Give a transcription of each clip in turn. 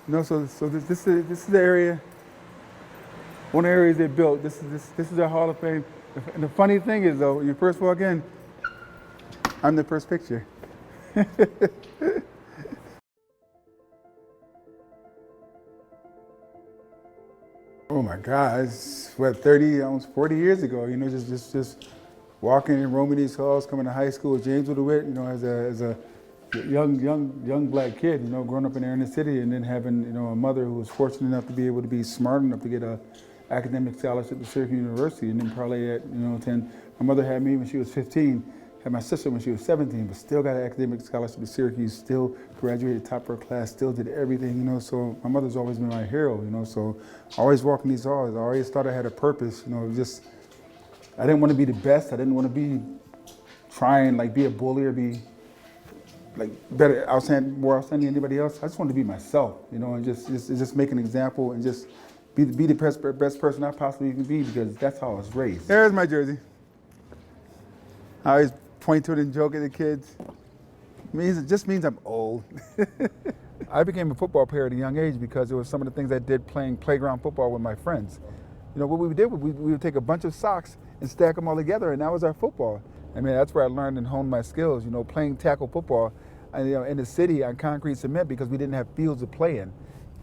So this is the area, one of the areas they built. This is their Hall of Fame. And the funny thing is though, when you first walk in, I'm the first picture. Oh my God, it's what, 30, almost 40 years ago, just walking and roaming these halls, coming to high school, Jamesville to Wit, as a young black kid, growing up in the inner city and then having, a mother who was fortunate enough to be able to be smart enough to get a academic scholarship to Syracuse University and then probably at, 10. My mother had me when she was 15, had my sister when she was 17, but still got an academic scholarship to Syracuse, still graduated top of her class, still did everything, so my mother's always been my hero, so I always walking these halls, I always thought I had a purpose, I didn't want to be the best, I didn't want to be trying be a bully or be more outstanding than anybody else. I just wanted to be myself, and just make an example and just be the best person I possibly can be because that's how I was raised. There's my jersey. I always point to it and joke at the kids. It just means I'm old. I became a football player at a young age because it was some of the things I did playing playground football with my friends. What we did, we would take a bunch of socks and stack them all together, and that was our football. That's where I learned and honed my skills, playing tackle football in the city on concrete cement because we didn't have fields to play in.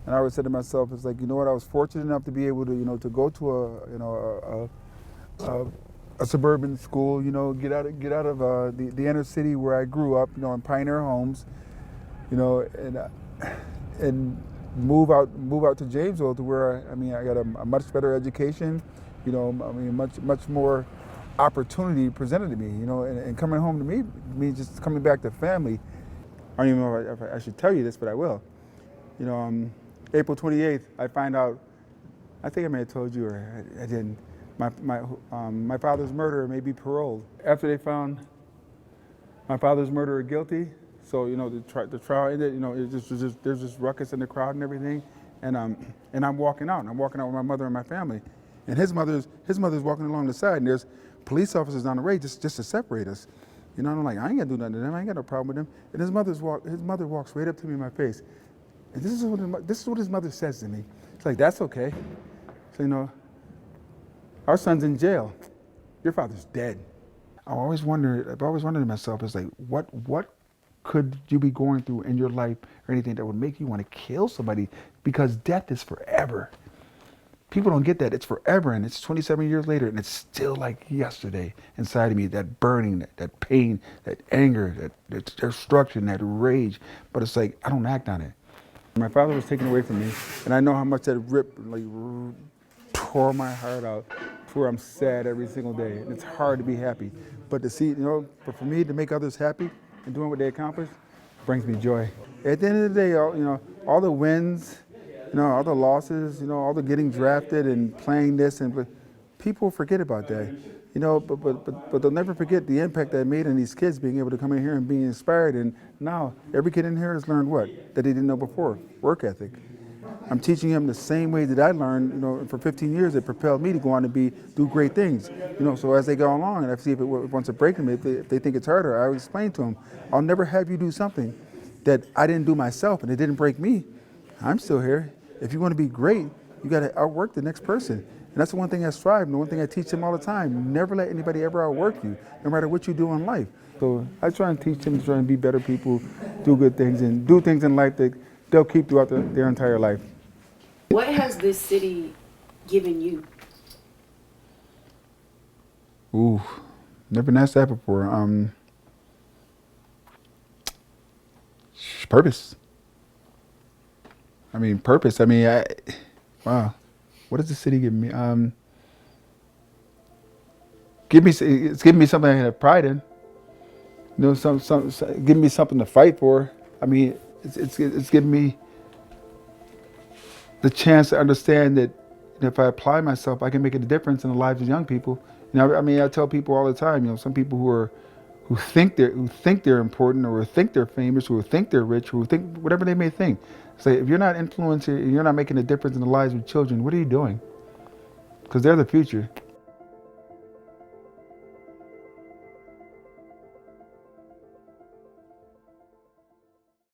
And I always said to myself, it's like, I was fortunate enough to be able to, to go to a suburban school, get out of the inner city where I grew up, in pioneer homes, and move out to Jamesville to where I got a much better education, much more opportunity presented to me, and coming home to me just coming back to family. I don't even know if I should tell you this, but I will. April 28th, I find out, I think I may have told you or I didn't, my father's murderer may be paroled. After they found my father's murderer guilty, so the trial ended. There's just ruckus in the crowd and everything, and I'm walking out. I'm walking out with my mother and my family, and his mother's walking along the side, and there's police officers on the way just to separate us. I'm like, I ain't gonna do nothing to them. I ain't got no problem with them. And his mother walks right up to me in my face, and this is what his mother says to me. It's like, that's okay. So our son's in jail. Your father's dead. I've always wondered to myself, it's like, what could you be going through in your life or anything that would make you want to kill somebody? Because death is forever. People don't get that. It's forever, and it's 27 years later, and it's still like yesterday inside of me, that burning, that pain, that anger, that destruction, that rage. But it's like, I don't act on it. My father was taken away from me, and I know how much that tore my heart out to where I'm sad every single day. And it's hard to be happy. But to see, but for me to make others happy and doing what they accomplished brings me joy. At the end of the day, all the wins, all the losses, all the getting drafted and playing this, but people forget about that, but they'll never forget the impact that I made on these kids being able to come in here and being inspired. And now every kid in here has learned what? That they didn't know before, work ethic. I'm teaching them the same way that I learned, for 15 years. It propelled me to go on to do great things, so as they go along and I see if it wants to break them, if they think it's harder, I will explain to them, I'll never have you do something that I didn't do myself and it didn't break me. I'm still here. If you want to be great, you got to outwork the next person. And that's the one thing I strive, and the one thing I teach them all the time. Never let anybody ever outwork you, no matter what you do in life. So I try and teach them to try and be better people, do good things, and do things in life that they'll keep throughout their entire life. What has this city given you? Ooh, never been asked that before. Purpose. Purpose. Wow. What does the city give me? It's giving me something I have pride in. Giving me something to fight for. It's giving me the chance to understand that if I apply myself, I can make a difference in the lives of young people. I tell people all the time. Some people who think they're important, or think they're famous, or think they're rich, or think whatever they may think. Say, if you're not influencing, you're not making a difference in the lives of children, what are you doing? Because they're the future.